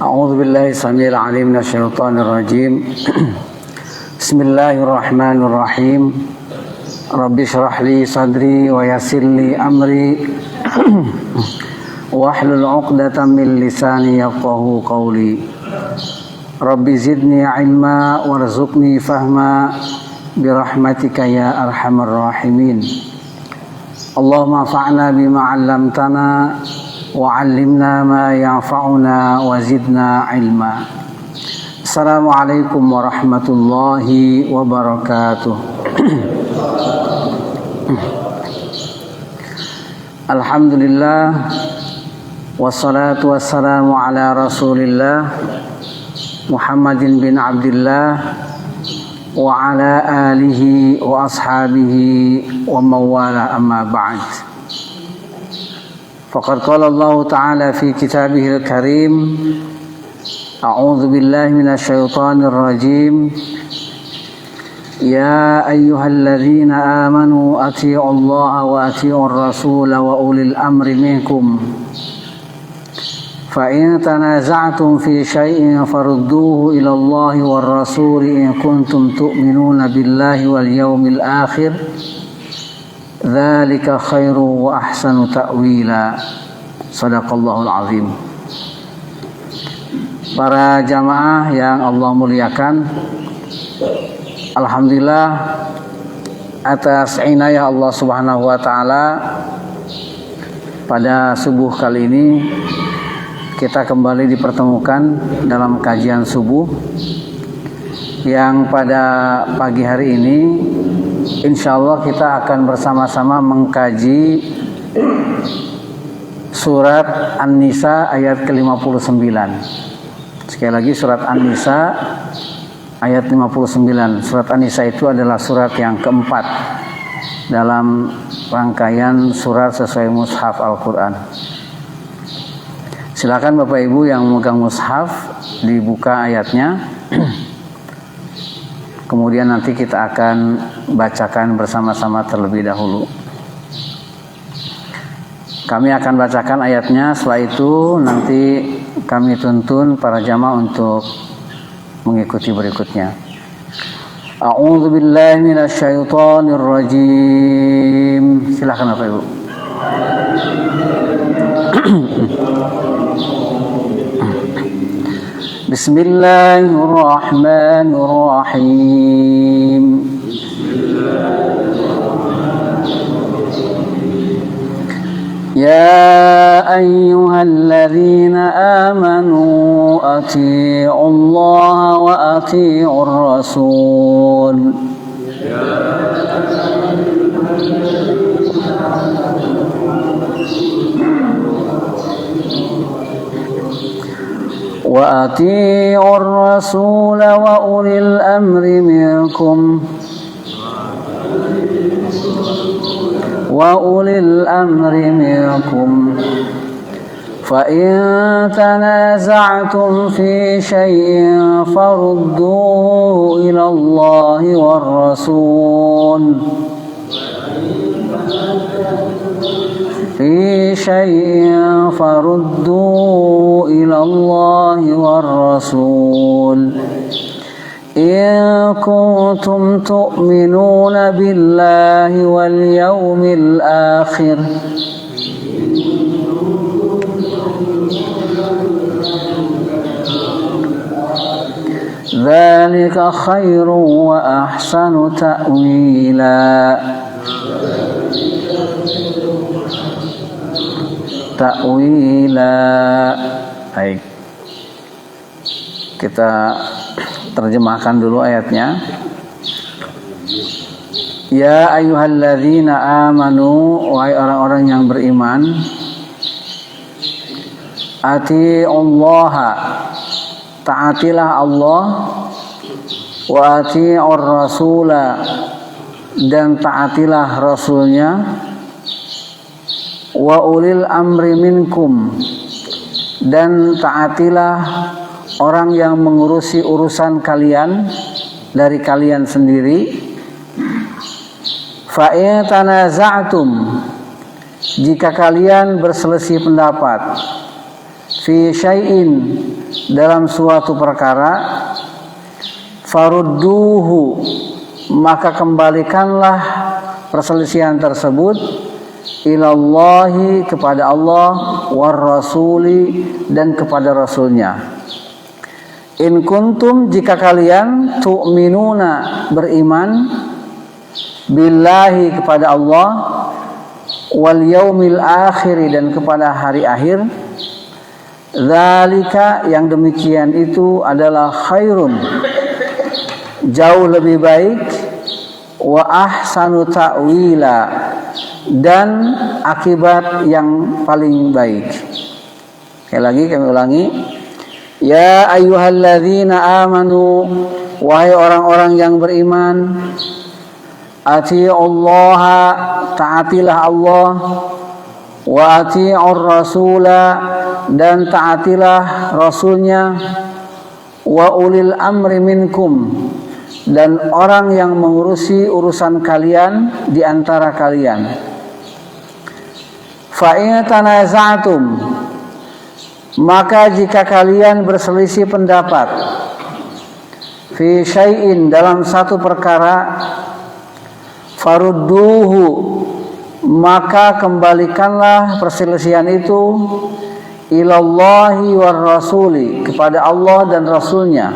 أعوذ بالله السميع العليم من الشيطان الرجيم بسم الله الرحمن الرحيم رب اشرح لي صدري ويسر لي أمري واحلل عقدة من لساني يفقهوا قولي رب زدني علما وارزقني فهما برحمتك يا أرحم الراحمين اللهم انفعنا بما علمتنا وعلمنا ما ينفعنا وزدنا علما. Assalamualaikum warahmatullahi wabarakatuh. Alhamdulillah wassalatu wassalamu ala Rasulillah Muhammadin bin Abdullah wa ala alihi wa ashabihi wa mawala amma ba'd. Faqad qala Allah Ta'ala fi kitabihil karim A'udzu billahi minasyaitonir rajim Ya ayyuhalladzina amanu atii'u Allah wa atii'ur rasul wa ulil amri minkum fa in tanaza'tum fi syai'in farudduhu ila Allah war rasul in kuntum tu'minuna billahi wal yawmil akhir Dzalika khairu wa ahsanu ta'wila. Shadaqallahul azim. Para jamaah yang Allah muliakan, alhamdulillah atas inayah Allah Subhanahu wa taala pada subuh kali ini kita kembali dipertemukan dalam kajian subuh yang pada pagi hari ini insyaallah kita akan bersama-sama mengkaji surat An-Nisa ayat ke-59. Sekali lagi surat An-Nisa ayat 59. Surat An-Nisa itu adalah surat yang keempat dalam rangkaian surat sesuai mushaf Al-Quran. Silakan Bapak Ibu yang memegang mushaf dibuka ayatnya. Kemudian nanti kita akan bacakan bersama-sama terlebih dahulu. Kami akan bacakan ayatnya, setelah itu nanti kami tuntun para jamaah untuk mengikuti berikutnya. A'udzu billahi minasyaitonir rajim. Silakan Bapak Ibu. Bismillahirrahmanirrahim. Ya ayyuhalladzina amanu atii'u Allah wa atii'ur rasul. وأطيعوا الرسول وأولي الأمر منكم فإن تنازعتم في شيء فردوه إلى الله والرسول إن كنتم تؤمنون بالله واليوم الآخر ذلك خير وأحسن تأويلا. Baik, kita terjemahkan dulu ayatnya. Ya ayyuhalladzina amanu, wahai orang-orang yang beriman, atii'ullaha, taatilah Allah, wa atii'ur rasula, dan taatilah rasulnya, wa ulil amri minkum, dan taatilah orang yang mengurusi urusan kalian dari kalian sendiri. Fa in tanaza'tum, jika kalian berselisih pendapat, fi syai'in, dalam suatu perkara, farudduhu, maka kembalikanlah perselisihan tersebut ilallahi, kepada Allah, war rasuli, dan kepada rasulnya. In kuntum, jika kalian tu'minuna, beriman, billahi, kepada Allah, wal yaumil akhir, dan kepada hari akhir, dzalika, yang demikian itu adalah khairun, jauh lebih baik, wa ahsanu ta'wila, dan akibat yang paling baik. Sekali lagi kami ulangi, ya ayyuhalladzina amanu, wahai orang-orang yang beriman, ati'ullaha, taatilah Allah, wa ati'ur rasula, dan taatilah rasulnya, wa ulil amri minkum, dan orang yang mengurusi urusan kalian di antara kalian. Fa in tanaza'tum, maka jika kalian berselisih pendapat, fi syai'in, dalam satu perkara, farudduhu, maka kembalikanlah perselisihan itu ilallahi war rasuli, kepada Allah dan rasulnya.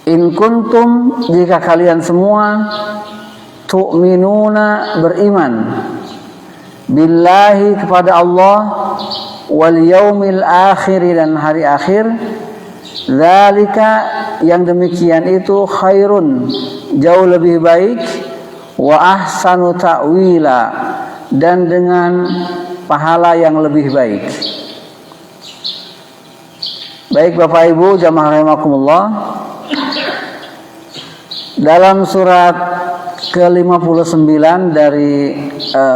In kuntum, jika kalian semua, tu'minuna, beriman, billahi, kepada Allah, wal yaumil akhir, dan hari akhir, dzalika, yang demikian itu khairun, jauh lebih baik, wa ahsanu ta'wila, dan dengan pahala yang lebih baik. Baik Bapak Ibu jamaah rahimakumullah, dalam surat ke-59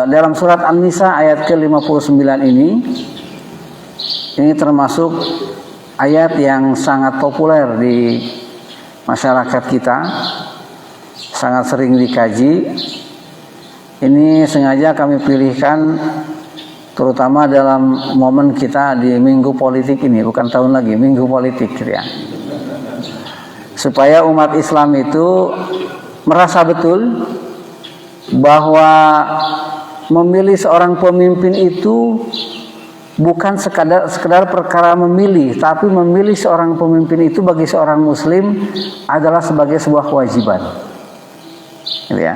dalam surat An-Nisa ayat ke-59 ini termasuk ayat yang sangat populer di masyarakat kita, sangat sering dikaji. Ini sengaja kami pilihkan terutama dalam momen kita di minggu politik ini, bukan tahun lagi, minggu politik ya. Supaya umat Islam itu merasa betul bahwa memilih seorang pemimpin itu bukan sekedar perkara memilih, tapi memilih seorang pemimpin itu bagi seorang muslim adalah sebagai sebuah kewajiban. Ya.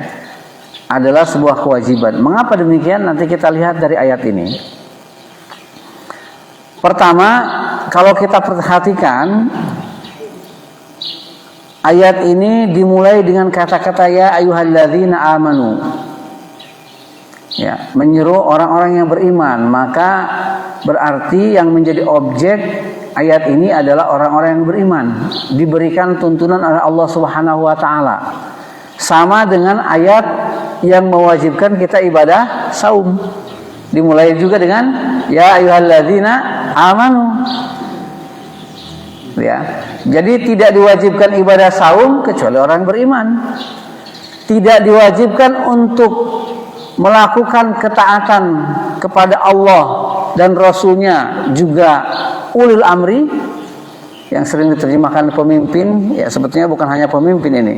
Adalah sebuah kewajiban. Mengapa demikian? Nanti kita lihat dari ayat ini. Pertama, kalau kita perhatikan ayat ini dimulai dengan kata-kata ya ayyuhalladzina amanu. Ya, menyeru orang-orang yang beriman, maka berarti yang menjadi objek ayat ini adalah orang-orang yang beriman, diberikan tuntunan oleh Allah Subhanahu wa taala. Sama dengan ayat yang mewajibkan kita ibadah saum. Dimulai juga dengan ya ayyuhalladzina amanu. Ya. Jadi tidak diwajibkan ibadah saum kecuali orang beriman. Tidak diwajibkan untuk melakukan ketaatan kepada Allah dan Rasulnya juga ulil amri, yang sering diterjemahkan pemimpin, ya sebetulnya bukan hanya pemimpin ini,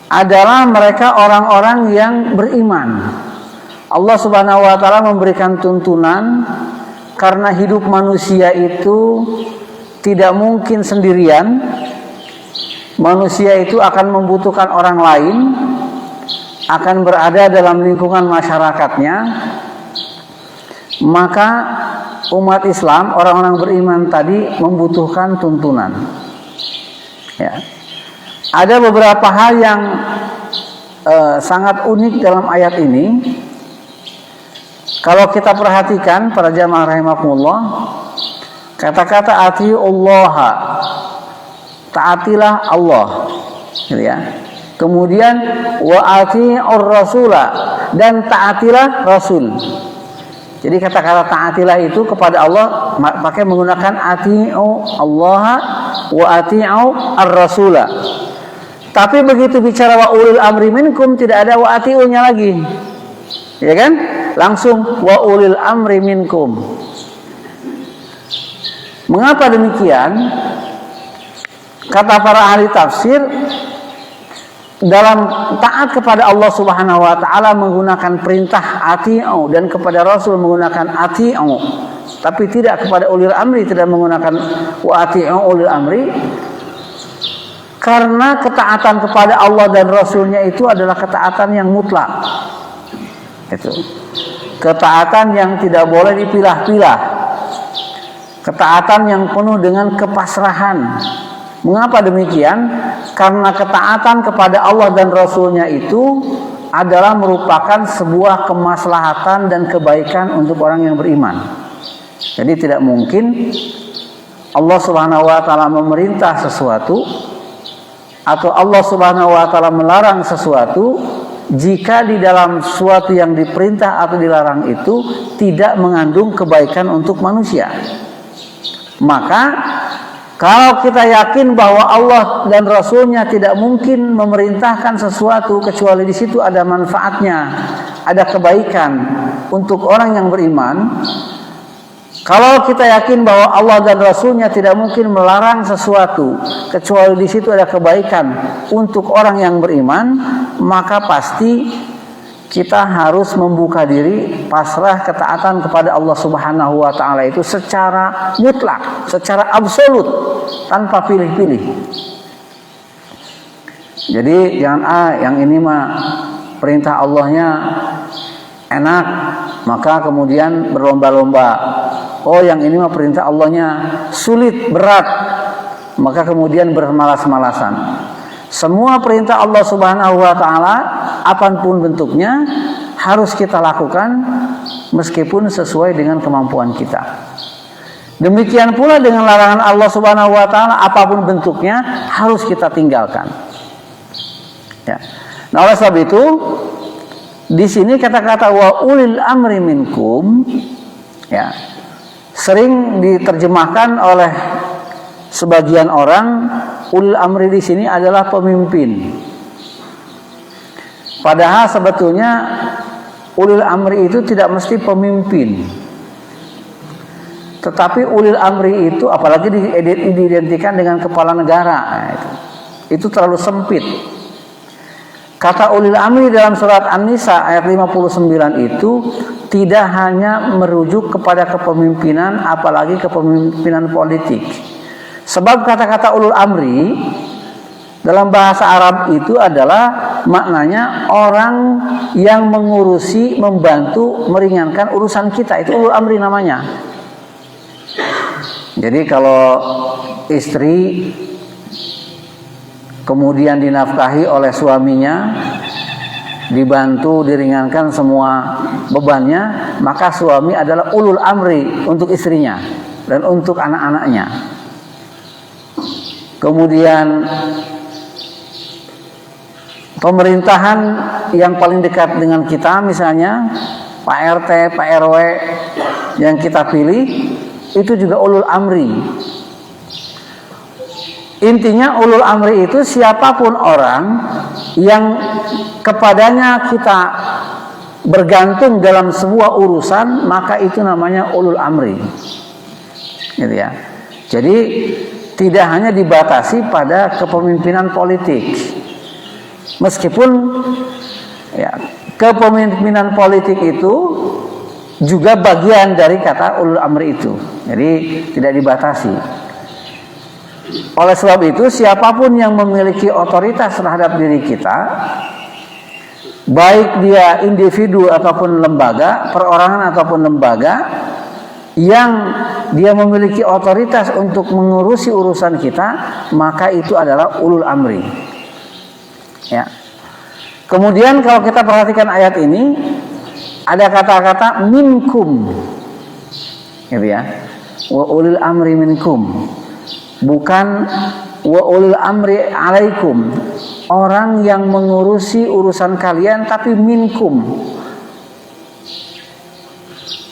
adalah mereka orang-orang yang beriman. Allah Subhanahu wa taala memberikan tuntunan karena hidup manusia itu tidak mungkin sendirian. Manusia itu akan membutuhkan orang lain, akan berada dalam lingkungan masyarakatnya. Maka umat Islam, orang-orang beriman tadi membutuhkan tuntunan. Ya. Ada beberapa hal yang sangat unik dalam ayat ini. Kalau kita perhatikan para jamaah rahimakumullah, kata-kata atiullaha, taatilah Allah, gitu ya. Kemudian wa atiur rasula, dan taatilah Rasul. Jadi kata-kata taatilah itu kepada Allah pakai menggunakan atiu Allah wa atiu ar-rasula. Tapi begitu bicara wa ulil amri minkum tidak ada wa atiunya lagi. Ya kan? Langsung wa ulil amri minkum. Mengapa demikian? Kata para ahli tafsir, dalam taat kepada Allah Subhanahu wa taala menggunakan perintah ati'u dan kepada Rasul menggunakan ati'u, tapi tidak kepada ulil amri tidak menggunakan wa ati'u ulil amri, karena ketaatan kepada Allah dan Rasulnya itu adalah ketaatan yang mutlak. Itu ketaatan yang tidak boleh dipilah-pilah, ketaatan yang penuh dengan kepasrahan. Mengapa demikian? Karena ketaatan kepada Allah dan Rasulnya itu adalah merupakan sebuah kemaslahatan dan kebaikan untuk orang yang beriman. Jadi tidak mungkin Allah Subhanahu wa taala memerintah sesuatu atau Allah Subhanahu wa taala melarang sesuatu jika di dalam sesuatu yang diperintah atau dilarang itu tidak mengandung kebaikan untuk manusia. Maka kalau kita yakin bahwa Allah dan Rasulnya tidak mungkin memerintahkan sesuatu kecuali di situ ada manfaatnya, ada kebaikan untuk orang yang beriman. Kalau kita yakin bahwa Allah dan Rasulnya tidak mungkin melarang sesuatu kecuali di situ ada kebaikan untuk orang yang beriman, maka pasti kita harus membuka diri, pasrah ketaatan kepada Allah Subhanahu wa taala itu secara mutlak, secara absolut, tanpa pilih-pilih. Jadi jangan yang ini mah perintah Allahnya enak, maka kemudian berlomba-lomba. Oh, yang ini mah perintah Allahnya sulit, berat, maka kemudian bermalas-malasan. Semua perintah Allah Subhanahu wa taala apapun bentuknya harus kita lakukan meskipun sesuai dengan kemampuan kita. Demikian pula dengan larangan Allah Subhanahu wa taala apapun bentuknya harus kita tinggalkan. Ya. Nah, oleh sebab itu di sini kata-kata wa ulil amri minkum ya sering diterjemahkan oleh sebagian orang ulil amri di sini adalah pemimpin. Padahal sebetulnya ulil amri itu tidak mesti pemimpin. Tetapi ulil amri itu apalagi diidentikan dengan kepala negara, nah, itu terlalu sempit. Kata ulil amri dalam surat An-Nisa ayat 59 itu tidak hanya merujuk kepada kepemimpinan, apalagi kepemimpinan politik. Sebab kata-kata ulul amri dalam bahasa Arab itu adalah maknanya orang yang mengurusi, membantu, meringankan urusan kita. Itu ulul amri namanya. Jadi kalau istri kemudian dinafkahi oleh suaminya, dibantu, diringankan semua bebannya, maka suami adalah ulul amri untuk istrinya dan untuk anak-anaknya. Kemudian pemerintahan yang paling dekat dengan kita, misalnya Pak RT, Pak RW yang kita pilih, itu juga ulul amri. Intinya ulul amri itu siapapun orang yang kepadanya kita bergantung dalam sebuah urusan, maka itu namanya ulul amri. Gitu ya. Jadi tidak hanya dibatasi pada kepemimpinan politik. Meskipun ya, kepemimpinan politik itu juga bagian dari kata ulul amri itu. Jadi tidak dibatasi. Oleh sebab itu siapapun yang memiliki otoritas terhadap diri kita, baik dia individu ataupun lembaga, perorangan ataupun lembaga, yang dia memiliki otoritas untuk mengurusi urusan kita, maka itu adalah ulul amri. Ya. Kemudian kalau kita perhatikan ayat ini, ada kata-kata minkum, gitu ya. Wa ulil amri minkum, bukan wa ulil amri alaikum, orang yang mengurusi urusan kalian, tapi minkum.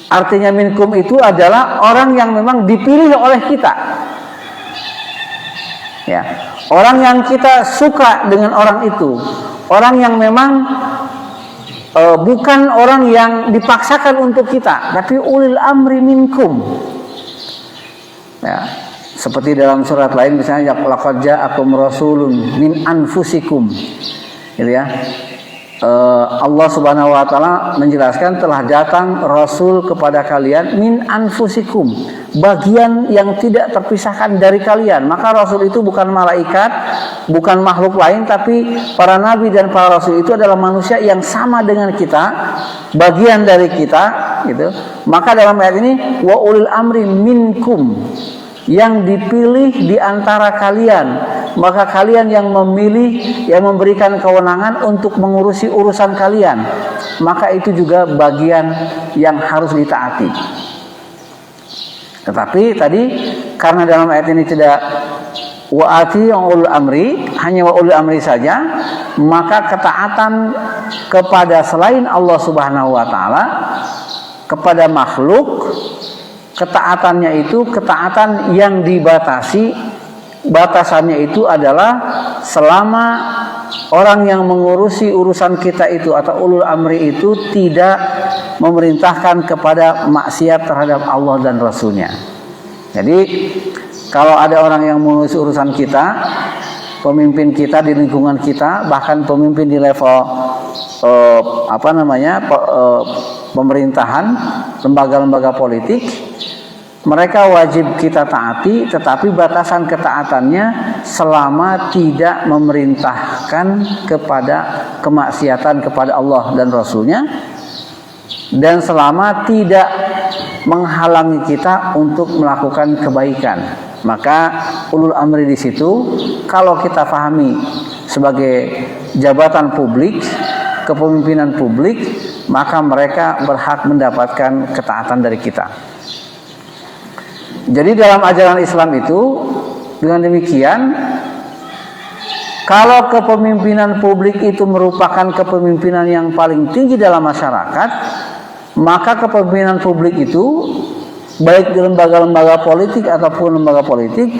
Artinya minkum itu adalah orang yang memang dipilih oleh kita. Ya, orang yang kita suka dengan orang itu, orang yang memang bukan orang yang dipaksakan untuk kita, tapi ulil amri minkum. Ya. Seperti dalam surat lain misalnya laqad ja'akum rasulun min anfusikum. Gitu ya. Allah Subhanahu wa taala menjelaskan telah datang rasul kepada kalian min anfusikum, bagian yang tidak terpisahkan dari kalian. Maka rasul itu bukan malaikat, bukan makhluk lain, tapi para nabi dan para rasul itu adalah manusia yang sama dengan kita, bagian dari kita, gitu. Maka dalam ayat ini wa ulil amri minkum, yang dipilih di antara kalian, maka kalian yang memilih, yang memberikan kewenangan untuk mengurusi urusan kalian, maka itu juga bagian yang harus ditaati. Tetapi tadi karena dalam ayat ini tidak wa'ati yang ulul amri, hanya wa ulul amri saja, maka ketaatan kepada selain Allah Subhanahu wa taala, kepada makhluk, ketaatannya itu ketaatan yang dibatasi. Batasannya itu adalah selama orang yang mengurusi urusan kita itu atau ulul amri itu tidak memerintahkan kepada maksiat terhadap Allah dan Rasulnya. Jadi kalau ada orang yang mengurusi urusan kita, pemimpin kita di lingkungan kita, bahkan pemimpin di level pemerintahan, lembaga-lembaga politik, mereka wajib kita taati, tetapi batasan ketaatannya selama tidak memerintahkan kepada kemaksiatan kepada Allah dan Rasulnya, dan selama tidak menghalangi kita untuk melakukan kebaikan. Maka ulul amri di situ kalau kita pahami sebagai jabatan publik, kepemimpinan publik, maka mereka berhak mendapatkan ketaatan dari kita. Jadi dalam ajaran Islam itu dengan demikian, kalau kepemimpinan publik itu merupakan kepemimpinan yang paling tinggi dalam masyarakat, maka kepemimpinan publik itu baik di lembaga-lembaga politik ataupun lembaga politik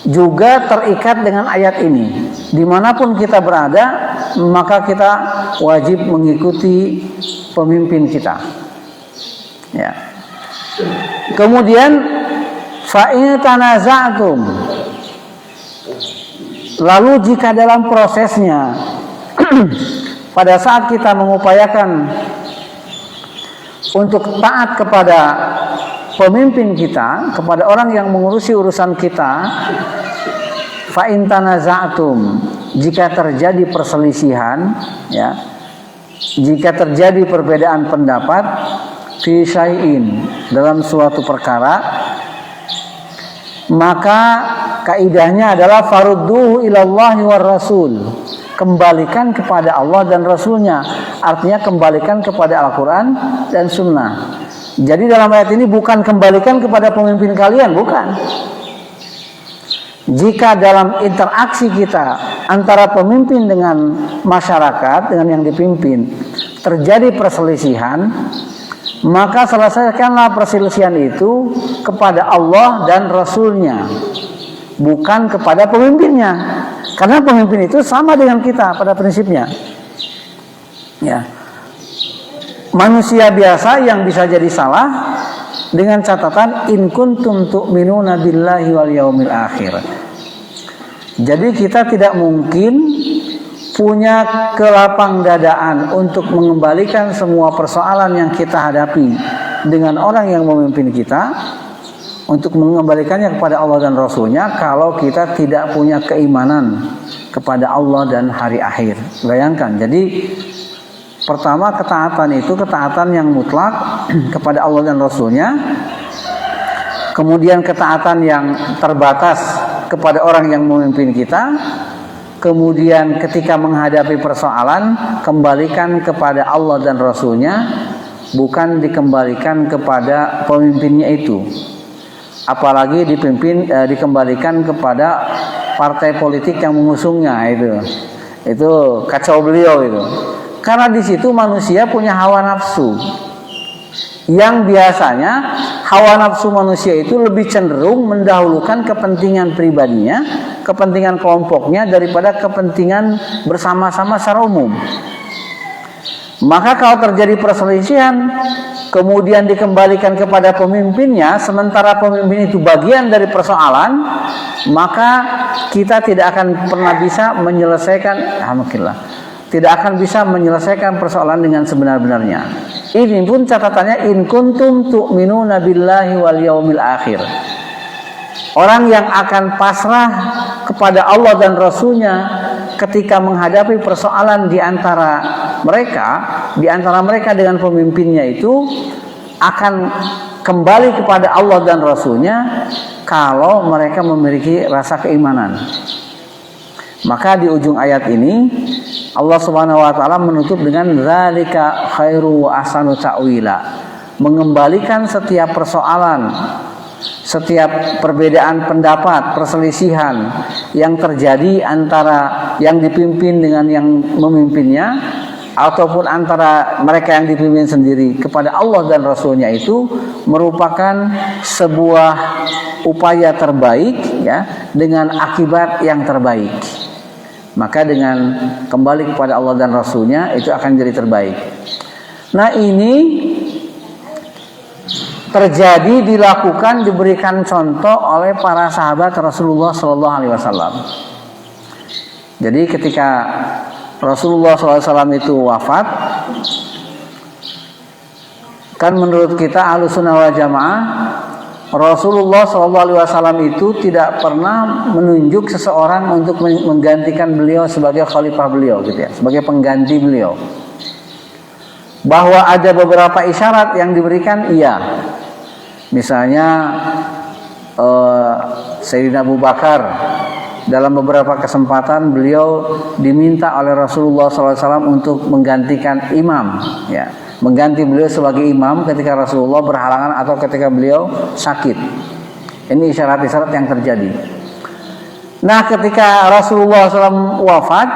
juga terikat dengan ayat ini. Dimanapun kita berada, maka kita wajib mengikuti pemimpin kita. Ya. Kemudian fa'in tanaza'tum, lalu jika dalam prosesnya pada saat kita mengupayakan untuk taat kepada pemimpin kita, kepada orang yang mengurusi urusan kita, fa'in tanaza'tum, jika terjadi perselisihan, ya, jika terjadi perbedaan pendapat fi syai'in, dalam suatu perkara, maka kaidahnya adalah farudduhu ilallahi war rasul, kembalikan kepada Allah dan Rasulnya. Artinya kembalikan kepada Al-Quran dan Sunnah. Jadi dalam ayat ini bukan kembalikan kepada pemimpin kalian, bukan. Jika dalam interaksi kita antara pemimpin dengan masyarakat, dengan yang dipimpin, terjadi perselisihan, maka selesaikanlah perselisihan itu kepada Allah dan Rasulnya, bukan kepada pemimpinnya. Karena pemimpin itu sama dengan kita pada prinsipnya. Ya. Manusia biasa yang bisa jadi salah dengan catatan in kuntum tu'minuna billahi wal yaumil akhir. Jadi kita tidak mungkin punya kelapang dadaan untuk mengembalikan semua persoalan yang kita hadapi dengan orang yang memimpin kita, untuk mengembalikannya kepada Allah dan Rasulnya, kalau kita tidak punya keimanan kepada Allah dan hari akhir. Bayangkan, jadi pertama ketaatan itu ketaatan yang mutlak kepada Allah dan Rasulnya, kemudian ketaatan yang terbatas kepada orang yang memimpin kita, kemudian ketika menghadapi persoalan, kembalikan kepada Allah dan Rasulnya, bukan dikembalikan kepada pemimpinnya itu. Apalagi dikembalikan kepada partai politik yang mengusungnya, itu kacau beliau itu. Karena di situ manusia punya hawa nafsu, yang biasanya hawa nafsu manusia itu lebih cenderung mendahulukan kepentingan pribadinya, kepentingan kelompoknya daripada kepentingan bersama-sama secara umum. Maka kalau terjadi perselisihan kemudian dikembalikan kepada pemimpinnya, sementara pemimpin itu bagian dari persoalan, maka kita tidak akan pernah bisa menyelesaikan, tidak akan bisa menyelesaikan persoalan dengan sebenar-benarnya. Ini pun catatannya, in kuntum tu'minuna billahi wal yaumil akhir. Orang yang akan pasrah kepada Allah dan Rasul-Nya ketika menghadapi persoalan di antara mereka dengan pemimpinnya itu akan kembali kepada Allah dan Rasul-Nya kalau mereka memiliki rasa keimanan. Maka di ujung ayat ini Allah Subhanahu wa taala menutup dengan zalika khairu wa ahsanu ta'wila. Mengembalikan setiap persoalan, setiap perbedaan pendapat, perselisihan yang terjadi antara yang dipimpin dengan yang memimpinnya ataupun antara mereka yang dipimpin sendiri kepada Allah dan Rasul-Nya itu merupakan sebuah upaya terbaik ya, dengan akibat yang terbaik. Maka dengan kembali kepada Allah dan Rasul-Nya itu akan jadi terbaik. Nah, ini terjadi, dilakukan, diberikan contoh oleh para sahabat Rasulullah Sallallahu Alaihi Wasallam. Jadi ketika Rasulullah SAW itu wafat, kan menurut kita Ahlussunnah wal Jamaah, Rasulullah SAW itu tidak pernah menunjuk seseorang untuk menggantikan beliau sebagai khalifah beliau, gitu ya, sebagai pengganti beliau. Bahwa ada beberapa isyarat yang diberikan, iya. Misalnya Sayyidina Abu Bakar dalam beberapa kesempatan beliau diminta oleh Rasulullah SAW untuk menggantikan imam, ya, mengganti beliau sebagai imam ketika Rasulullah berhalangan atau ketika beliau sakit. Ini isyarat-isyarat yang terjadi. Nah, ketika Rasulullah SAW wafat,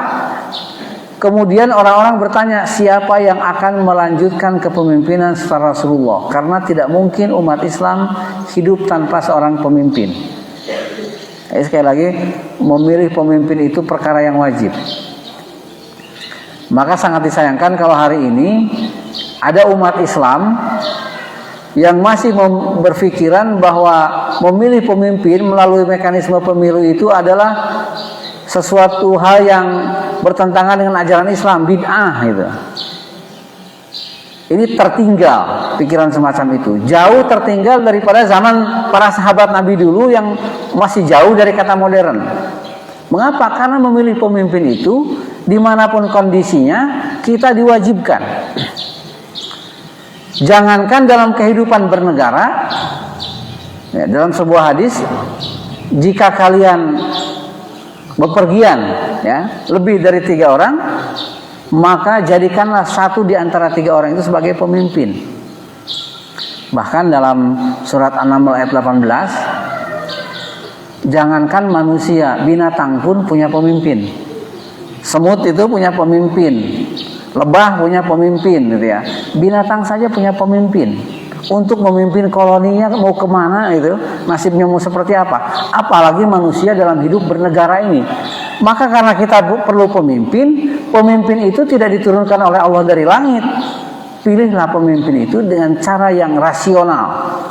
kemudian orang-orang bertanya siapa yang akan melanjutkan kepemimpinan setelah Rasulullah, karena tidak mungkin umat Islam hidup tanpa seorang pemimpin. Sekali lagi, memilih pemimpin itu perkara yang wajib. Maka sangat disayangkan kalau hari ini ada umat Islam yang masih berpikiran bahwa memilih pemimpin melalui mekanisme pemilu itu adalah sesuatu hal yang bertentangan dengan ajaran Islam, bid'ah gitu. Ini tertinggal pikiran semacam itu, jauh tertinggal daripada zaman para sahabat Nabi dulu yang masih jauh dari kata modern. Mengapa? Karena memilih pemimpin itu dimanapun kondisinya kita diwajibkan. Jangankan dalam kehidupan bernegara, ya, dalam sebuah hadis, jika kalian bepergian ya, lebih dari 3 orang, maka jadikanlah satu di antara 3 orang itu sebagai pemimpin. Bahkan dalam surat An-Naml ayat 18, jangankan manusia, binatang pun punya pemimpin. Semut itu punya pemimpin, lebah punya pemimpin, gitu ya. Binatang saja punya pemimpin. Untuk memimpin koloninya mau kemana itu, nasibnya mau seperti apa, apalagi manusia dalam hidup bernegara ini. Maka karena kita perlu pemimpin, pemimpin itu tidak diturunkan oleh Allah dari langit. Pilihlah pemimpin itu dengan cara yang rasional.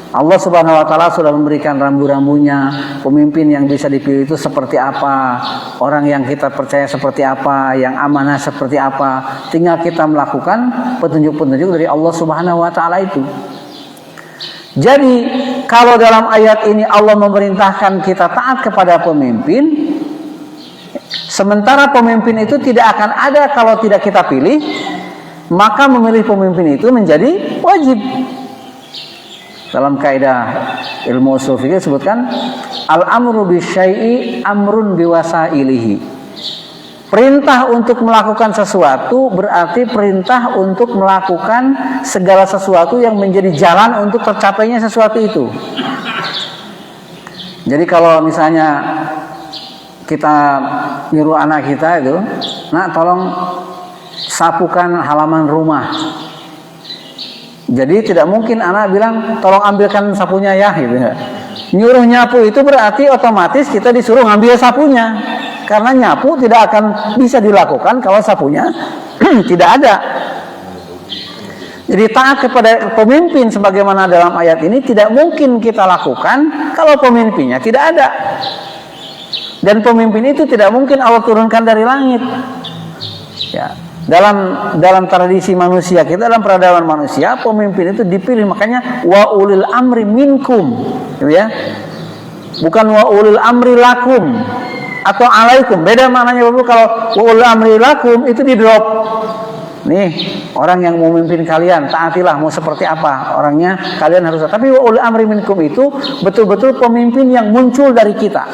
Allah Subhanahu wa taala sudah memberikan rambu-rambunya, pemimpin yang bisa dipilih itu seperti apa, orang yang kita percaya seperti apa, yang amanah seperti apa. Tinggal kita melakukan petunjuk-petunjuk dari Allah Subhanahu wa taala itu. Jadi, kalau dalam ayat ini Allah memerintahkan kita taat kepada pemimpin, sementara pemimpin itu tidak akan ada kalau tidak kita pilih, maka memilih pemimpin itu menjadi wajib. Dalam kaidah ilmu ushul fikih disebutkan al-amru bisyai'i amrun biwasailihi. Perintah untuk melakukan sesuatu berarti perintah untuk melakukan segala sesuatu yang menjadi jalan untuk tercapainya sesuatu itu. Jadi kalau misalnya kita nyuruh anak kita itu, nak tolong sapukan halaman rumah. Jadi tidak mungkin anak bilang tolong ambilkan sapunya ya, gitu. Nyuruh nyapu itu berarti otomatis kita disuruh ngambil sapunya. Karena nyapu tidak akan bisa dilakukan kalau sapunya tidak ada. Jadi taat kepada pemimpin sebagaimana dalam ayat ini tidak mungkin kita lakukan kalau pemimpinnya tidak ada. Dan pemimpin itu tidak mungkin Allah turunkan dari langit. Ya, dalam tradisi manusia kita, dalam peradaban manusia, pemimpin itu dipilih, makanya wa ulil amri minkum, ya. Bukan wa ulil amri lakum atau alaikum. Beda maknanya Bapak. Kalau wa ulil amri lakum itu di drop. Nih, orang yang mau memimpin kalian, taatilah mau seperti apa orangnya, kalian harus. Tapi wa ulil amri minkum itu betul-betul pemimpin yang muncul dari kita.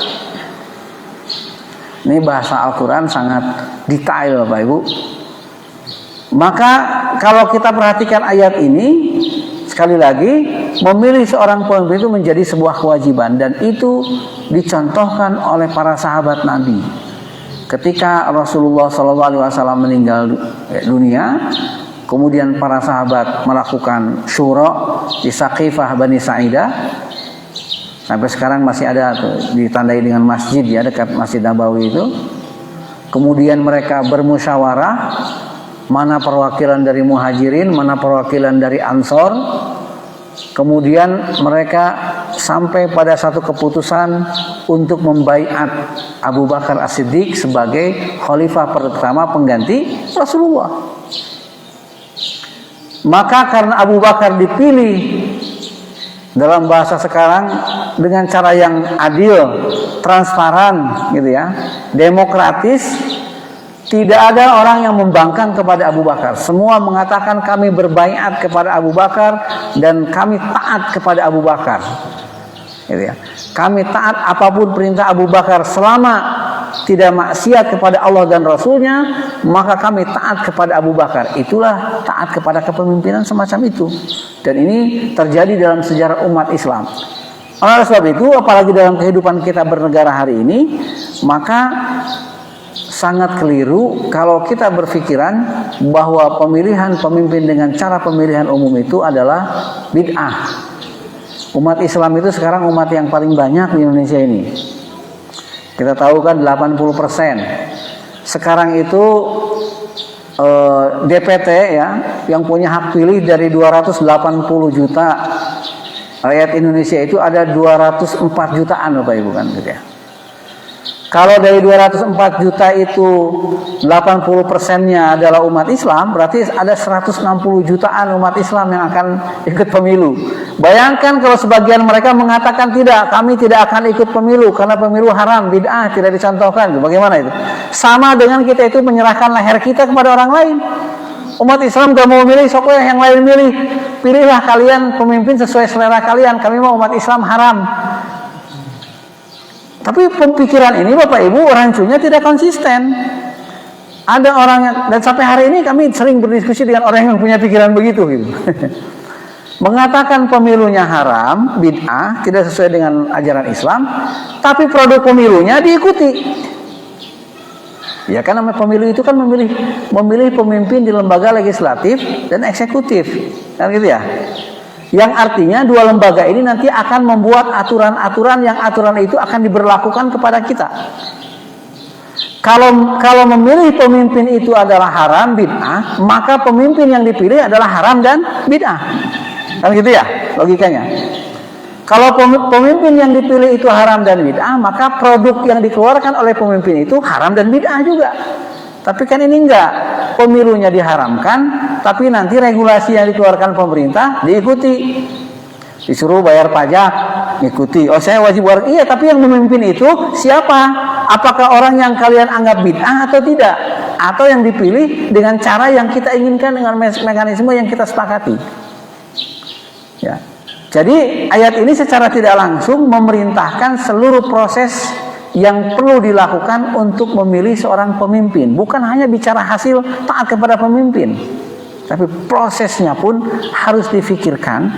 Ini bahasa Al-Quran sangat detail Bapak Ibu. Maka kalau kita perhatikan ayat ini, sekali lagi, memilih seorang pemimpin itu menjadi sebuah kewajiban. Dan itu dicontohkan oleh para sahabat Nabi. Ketika Rasulullah SAW meninggal dunia, kemudian para sahabat melakukan syura di Saqifah Bani Sa'idah. Sampai sekarang masih ada tuh, ditandai dengan masjid ya, dekat Masjid Nabawi itu. Kemudian mereka bermusyawarah, mana perwakilan dari Muhajirin, mana perwakilan dari Ansor. Kemudian mereka sampai pada satu keputusan untuk membaiat Abu Bakar As-Siddiq sebagai khalifah pertama pengganti Rasulullah. Maka karena Abu Bakar dipilih dalam bahasa sekarang dengan cara yang adil, transparan gitu ya, demokratis, tidak ada orang yang membangkang kepada Abu Bakar. Semua mengatakan kami berbaiat kepada Abu Bakar dan kami taat kepada Abu Bakar. Gitu ya. Kami taat apapun perintah Abu Bakar selama tidak maksiat kepada Allah dan Rasulnya, maka kami taat kepada Abu Bakar. Itulah taat kepada kepemimpinan semacam itu. Dan ini terjadi dalam sejarah umat Islam. Oleh sebab itu, apalagi dalam kehidupan kita bernegara hari ini, maka sangat keliru kalau kita berpikiran bahwa pemilihan pemimpin dengan cara pemilihan umum itu adalah bid'ah. Umat Islam itu sekarang umat yang paling banyak di Indonesia ini. Kita tahu kan 80%. Sekarang itu DPT ya, yang punya hak pilih dari 280 juta rakyat Indonesia itu ada 204 jutaan Bapak Ibu kan gitu ya. Kalau dari 204 juta itu 80%-nya adalah umat Islam, berarti ada 160 jutaan umat Islam yang akan ikut pemilu. Bayangkan kalau sebagian mereka mengatakan tidak, kami tidak akan ikut pemilu karena pemilu haram, bid'ah, tidak dicontohkan. Bagaimana itu? Sama dengan kita itu menyerahkan leher kita kepada orang lain. Umat Islam gak mau milih, sok yang lain milih. Pilihlah kalian pemimpin sesuai selera kalian. Kami mau umat Islam haram. Tapi pemikiran ini Bapak Ibu rancunya tidak konsisten. Ada orang yang, dan sampai hari ini kami sering berdiskusi dengan orang yang punya pikiran begitu gitu. Mengatakan pemilunya haram, bid'ah, tidak sesuai dengan ajaran Islam, tapi produk pemilunya diikuti. Ya kan namanya pemilu itu kan memilih pemimpin di lembaga legislatif dan eksekutif. Kan gitu ya. Yang artinya dua lembaga ini nanti akan membuat aturan-aturan yang aturan itu akan diberlakukan kepada kita. Kalau memilih pemimpin itu adalah haram bid'ah, maka pemimpin yang dipilih adalah haram dan bid'ah. Kan gitu ya logikanya. Kalau pemimpin yang dipilih itu haram dan bid'ah, maka produk yang dikeluarkan oleh pemimpin itu haram dan bid'ah juga. Tapi kan ini enggak. Pemilunya diharamkan, tapi nanti regulasi yang dikeluarkan pemerintah diikuti. Disuruh bayar pajak, ikuti. Oh saya wajib bayar. Iya, tapi yang memimpin itu siapa? Apakah orang yang kalian anggap bid'ah atau tidak? Atau yang dipilih dengan cara yang kita inginkan, dengan mekanisme yang kita sepakati. Ya. Jadi ayat ini secara tidak langsung memerintahkan seluruh proses yang perlu dilakukan untuk memilih seorang pemimpin. Bukan hanya bicara hasil taat kepada pemimpin, tapi prosesnya pun harus difikirkan.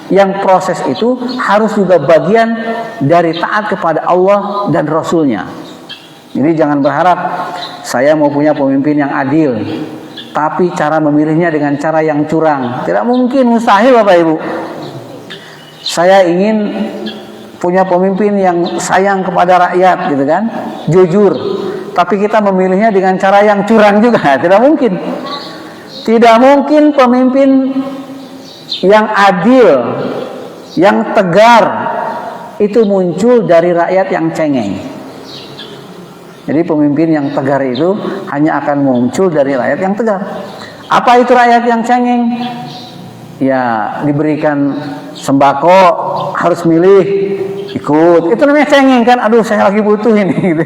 Yang proses itu harus juga bagian dari taat kepada Allah dan Rasulnya. Jadi jangan berharap saya mau punya pemimpin yang adil, tapi cara memilihnya dengan cara yang curang. Tidak mungkin, mustahil Bapak Ibu. Saya ingin punya pemimpin yang sayang kepada rakyat gitu kan, jujur, tapi kita memilihnya dengan cara yang curang juga, tidak mungkin. Tidak mungkin pemimpin yang adil, yang tegar itu muncul dari rakyat yang cengeng. Jadi pemimpin yang tegar itu hanya akan muncul dari rakyat yang tegar. Apa itu rakyat yang cengeng? Ya, diberikan sembako harus milih, ikut. Itu namanya cengeng kan? Aduh, saya lagi butuh ini gitu.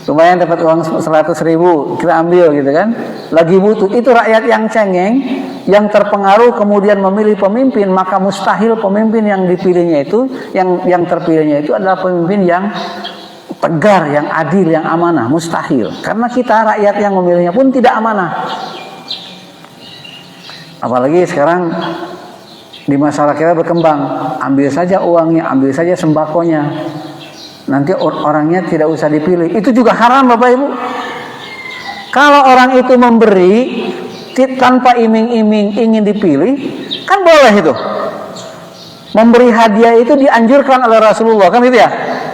Lumayan dapat uang 100.000, kita ambil gitu kan. Lagi butuh. Itu rakyat yang cengeng, yang terpengaruh kemudian memilih pemimpin, maka mustahil pemimpin yang dipilihnya itu, yang terpilihnya itu adalah pemimpin yang tegar, yang adil, yang amanah. Mustahil. Karena kita rakyat yang memilihnya pun tidak amanah. Apalagi sekarang di masyarakat kita berkembang, ambil saja uangnya, ambil saja sembakonya. Nanti orangnya tidak usah dipilih. Itu juga haram, Bapak Ibu. Kalau orang itu memberi tanpa iming-iming ingin dipilih, kan boleh itu. Memberi hadiah itu dianjurkan oleh Rasulullah, kan gitu ya.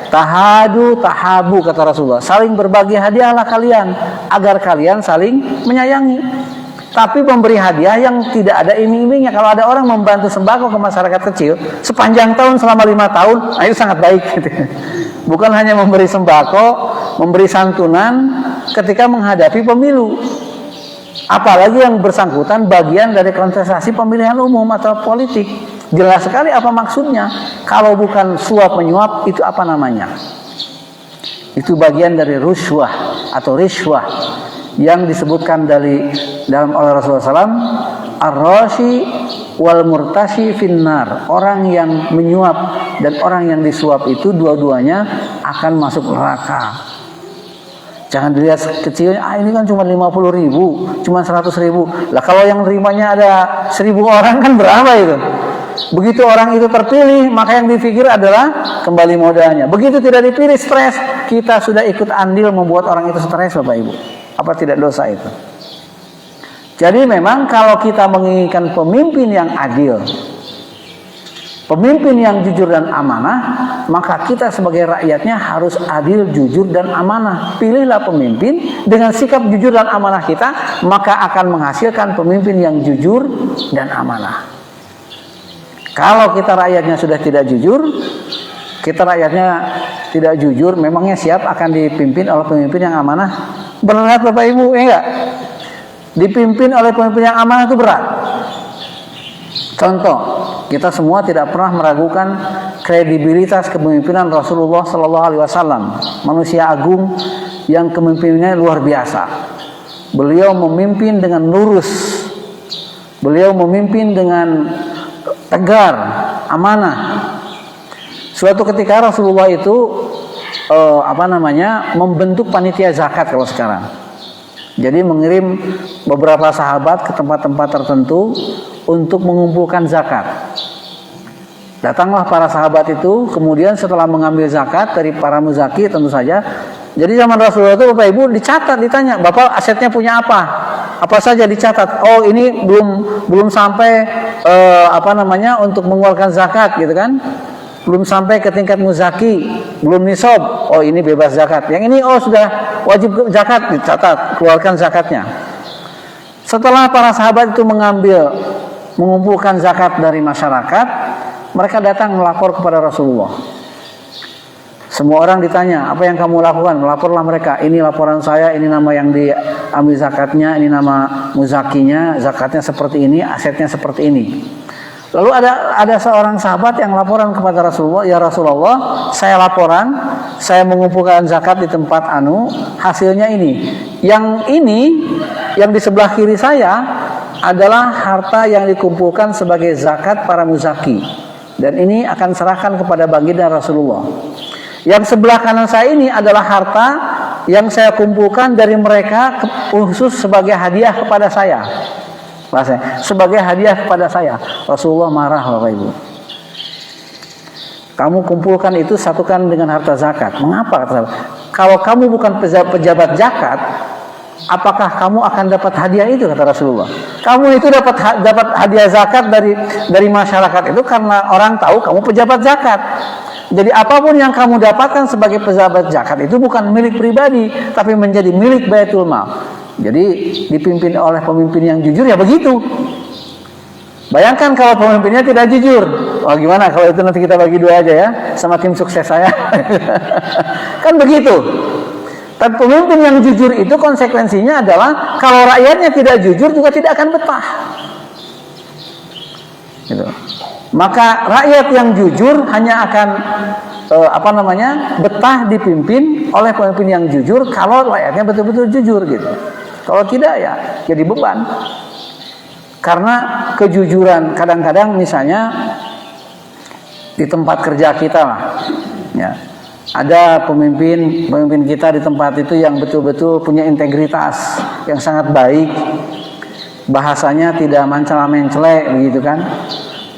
Tahadu tahabu kata Rasulullah. Saling berbagi hadiahlah kalian agar kalian saling menyayangi. Tapi memberi hadiah yang tidak ada iming-imingnya. Kalau ada orang membantu sembako ke masyarakat kecil sepanjang tahun selama 5 tahun, nah itu sangat baik gitu. Bukan hanya memberi sembako, memberi santunan ketika menghadapi pemilu. Apalagi yang bersangkutan bagian dari kontestasi pemilihan umum atau politik. Jelas sekali apa maksudnya. Kalau bukan suap menyuap, itu apa namanya? Itu bagian dari rusyah atau riswah yang disebutkan dalam oleh Rasulullah SAW, ar-rashi wal murtashi finnar. Orang yang menyuap dan orang yang disuap itu dua-duanya akan masuk neraka. Jangan dilihat kecilnya, ini kan cuma 50.000, cuma 100.000. Lah kalau yang nerimanya ada 1.000 orang kan berapa itu? Begitu orang itu terpilih, maka yang dipikir adalah kembali modalnya. Begitu tidak dipilih, stres. Kita sudah ikut andil membuat orang itu stres, Bapak Ibu. Apa tidak dosa itu? Jadi memang kalau kita menginginkan pemimpin yang adil, pemimpin yang jujur dan amanah, maka kita sebagai rakyatnya harus adil, jujur dan amanah. Pilihlah pemimpin dengan sikap jujur dan amanah kita, maka akan menghasilkan pemimpin yang jujur dan amanah. Kalau kita rakyatnya sudah tidak jujur, kita rakyatnya tidak jujur, memangnya siap akan dipimpin oleh pemimpin yang amanah? Berat Bapak Ibu, ya enggak? Dipimpin oleh pemimpin yang amanah itu berat. Contoh, kita semua tidak pernah meragukan kredibilitas kepemimpinan Rasulullah Sallallahu Alaihi Wasallam, manusia agung yang kepemimpinannya luar biasa. Beliau memimpin dengan lurus, beliau memimpin dengan tegar, amanah. Suatu ketika Rasulullah itu membentuk panitia zakat kalau sekarang. Jadi mengirim beberapa sahabat ke tempat-tempat tertentu untuk mengumpulkan zakat. Datanglah para sahabat itu, kemudian setelah mengambil zakat dari para muzaki tentu saja. Jadi zaman Rasulullah itu Bapak Ibu dicatat, ditanya, Bapak asetnya punya apa? Apa saja dicatat. Oh ini belum sampai untuk mengeluarkan zakat gitu kan? Belum sampai ke tingkat muzaki, belum nisab. Oh ini bebas zakat. Yang ini sudah wajib zakat, dicatat, keluarkan zakatnya. Setelah para sahabat itu mengumpulkan zakat dari masyarakat, mereka datang melapor kepada Rasulullah. Semua orang ditanya, apa yang kamu lakukan? Melaporlah mereka. Ini laporan saya, ini nama yang diambil zakatnya, ini nama muzakinya, zakatnya seperti ini, asetnya seperti ini. Lalu ada seorang sahabat yang laporan kepada Rasulullah, ya Rasulullah, saya laporan, saya mengumpulkan zakat di tempat hasilnya ini. Yang ini, yang di sebelah kiri saya adalah harta yang dikumpulkan sebagai zakat para muzaki. Dan ini akan serahkan kepada baginda Rasulullah. Yang sebelah kanan saya ini adalah harta yang saya kumpulkan dari mereka khusus sebagai hadiah kepada saya. Sebagai hadiah kepada saya. Rasulullah marah Bapak Ibu. Kamu kumpulkan itu, satukan dengan harta zakat. Mengapa? Kalau kamu bukan pejabat zakat, apakah kamu akan dapat hadiah itu, kata Rasulullah. Kamu itu dapat hadiah zakat dari masyarakat itu karena orang tahu kamu pejabat zakat. Jadi apapun yang kamu dapatkan sebagai pejabat zakat itu bukan milik pribadi, tapi menjadi milik Baitul Mal. Jadi dipimpin oleh pemimpin yang jujur ya begitu. Bayangkan kalau pemimpinnya tidak jujur. Wah gimana kalau itu nanti kita bagi dua aja ya sama tim sukses saya. Kan begitu. Tapi pemimpin yang jujur itu konsekuensinya adalah kalau rakyatnya tidak jujur juga tidak akan betah. Gitu. Maka rakyat yang jujur hanya akan betah dipimpin oleh pemimpin yang jujur kalau rakyatnya betul-betul jujur gitu. Kalau tidak ya jadi beban. Karena kejujuran kadang-kadang misalnya di tempat kerja kita lah, ya ada pemimpin kita di tempat itu yang betul-betul punya integritas yang sangat baik, bahasanya tidak mencela-mencela begitu kan,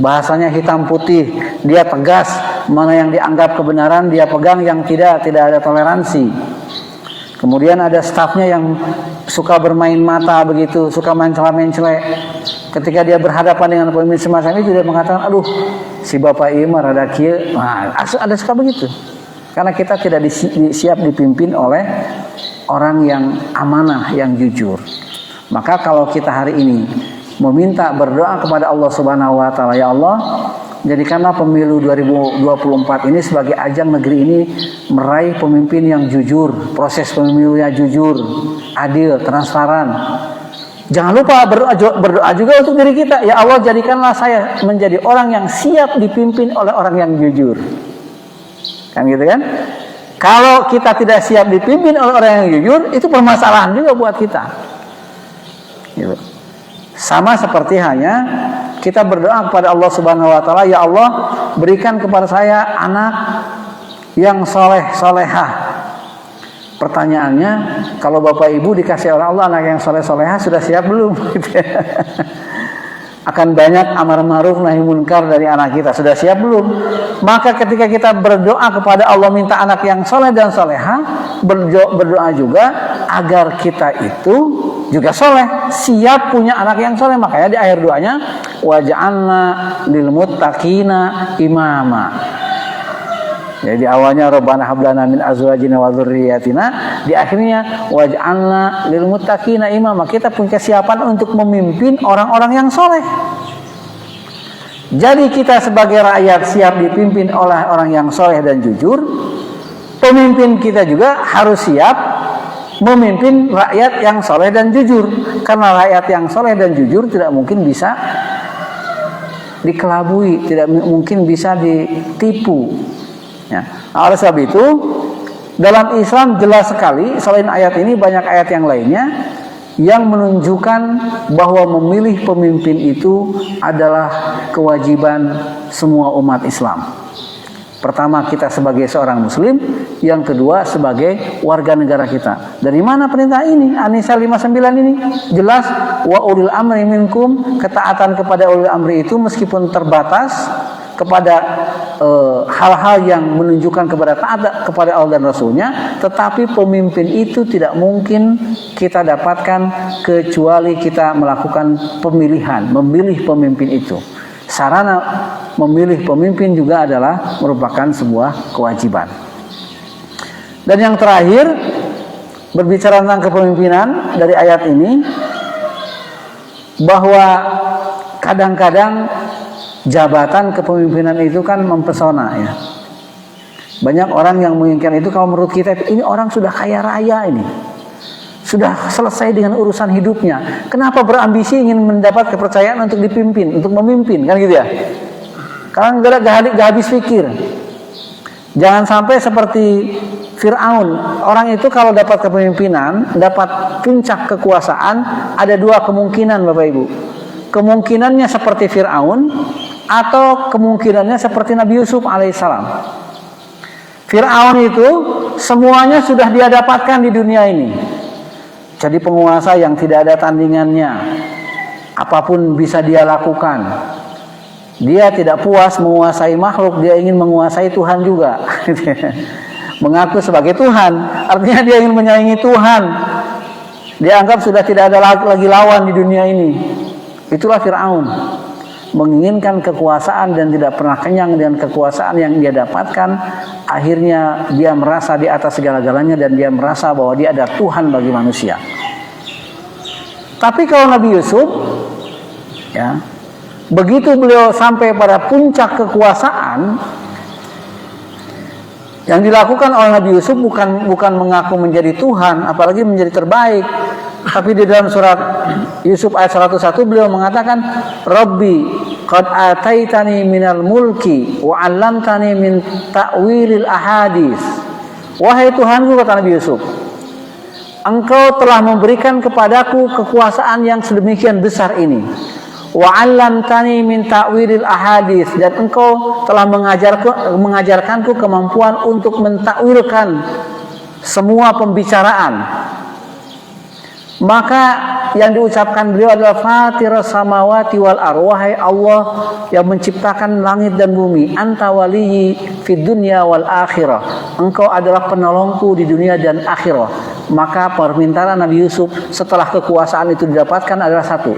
bahasanya hitam putih, dia tegas, mana yang dianggap kebenaran dia pegang, yang tidak ada toleransi. Kemudian ada stafnya yang suka bermain mata begitu, suka mencela-mencela. Ketika dia berhadapan dengan pemimpin semacam itu, dia mengatakan, aduh, si bapak ini mah rada kieu. Nah, ada suka begitu. Karena kita tidak siap dipimpin oleh orang yang amanah, yang jujur. Maka kalau kita hari ini meminta berdoa kepada Allah Subhanahu wa taala, ya Allah, jadikanlah pemilu 2024 ini sebagai ajang negeri ini meraih pemimpin yang jujur, proses pemilunya jujur, adil, transparan. Jangan lupa berdoa juga untuk diri kita. Ya Allah, jadikanlah saya menjadi orang yang siap dipimpin oleh orang yang jujur. Kan gitu kan? Kalau kita tidak siap dipimpin oleh orang yang jujur, itu permasalahan juga buat kita. Gitu. Sama seperti hanya kita berdoa kepada Allah Subhanahu wa taala, ya Allah, berikan kepada saya anak yang soleh, solehah. Pertanyaannya, kalau Bapak Ibu dikasih oleh Allah anak yang soleh, solehah, sudah siap belum? Akan banyak amar ma'ruf nahi munkar dari anak kita, sudah siap belum? Maka ketika kita berdoa kepada Allah minta anak yang soleh dan solehah, berdoa juga agar kita itu juga soleh, siap punya anak yang soleh. Makanya di akhir doanya, waj'alna lil muttaqina imama. Jadi awalnya Rabbana hablana min azwajina wa dzurriyyatina, di akhirnya waj'alna lil muttaqina imama. Kita punya kesiapan untuk memimpin orang-orang yang soleh. Jadi kita sebagai rakyat siap dipimpin oleh orang yang soleh dan jujur. Pemimpin kita juga harus siap memimpin rakyat yang soleh dan jujur. Karena rakyat yang soleh dan jujur tidak mungkin bisa dikelabui, tidak mungkin bisa ditipu. Ya. Nah, oleh sebab itu dalam Islam jelas sekali, selain ayat ini banyak ayat yang lainnya yang menunjukkan bahwa memilih pemimpin itu adalah kewajiban semua umat Islam. Pertama, kita sebagai seorang muslim, yang kedua sebagai warga negara kita. Dari mana perintah ini? An-Nisa 59 ini jelas, wa ulil amri minkum, ketaatan kepada ulil amri itu meskipun terbatas kepada hal-hal yang menunjukkan kepada taat kepada Allah dan Rasulnya, tetapi pemimpin itu tidak mungkin kita dapatkan kecuali kita melakukan pemilihan, memilih pemimpin itu. Sarana memilih pemimpin juga adalah merupakan sebuah kewajiban. Dan yang terakhir, berbicara tentang kepemimpinan dari ayat ini, bahwa kadang-kadang jabatan kepemimpinan itu kan mempesona ya. Banyak orang yang menginginkan itu. Kalau menurut kita ini orang sudah kaya raya ini, sudah selesai dengan urusan hidupnya, kenapa berambisi ingin mendapat kepercayaan untuk dipimpin, untuk memimpin, kan gitu ya. Karena gak habis pikir. Jangan sampai seperti Fir'aun. Orang itu kalau dapat kepemimpinan, dapat puncak kekuasaan, ada dua kemungkinan Bapak Ibu. Kemungkinannya seperti Fir'aun, atau kemungkinannya seperti Nabi Yusuf alaihissalam. Fir'aun itu semuanya sudah dia dapatkan di dunia ini. Jadi penguasa yang tidak ada tandingannya. Apapun bisa dia lakukan. Dia tidak puas menguasai makhluk, dia ingin menguasai Tuhan juga. Mengaku sebagai Tuhan, artinya dia ingin menyaingi Tuhan. Dia anggap sudah tidak ada lagi lawan di dunia ini. Itulah Fir'aun. Menginginkan kekuasaan dan tidak pernah kenyang dengan kekuasaan yang dia dapatkan. Akhirnya dia merasa di atas segala-galanya dan dia merasa bahwa dia ada Tuhan bagi manusia. Tapi kalau Nabi Yusuf, ya, begitu beliau sampai pada puncak kekuasaan, yang dilakukan oleh Nabi Yusuf bukan mengaku menjadi Tuhan, apalagi menjadi terbaik. Tapi di dalam surat Yusuf ayat 101 beliau mengatakan, Rabbi qad ataitani minal mulki wa 'allamtani min ta'wilil ahadits. Wahai Tuhanku, kata Nabi Yusuf, Engkau telah memberikan kepadaku kekuasaan yang sedemikian besar ini. Wa 'allamtani min ta'wilil ahadits, dan Engkau telah mengajarkanku kemampuan untuk mentakwilkan semua pembicaraan. Maka yang diucapkan beliau adalah Fatiras samawati wal ardh, wahai Allah yang menciptakan langit dan bumi, anta waliyyi fid dunya wal akhirah, engkau adalah penolongku di dunia dan akhirah. Maka permintaan Nabi Yusuf setelah kekuasaan itu didapatkan adalah satu,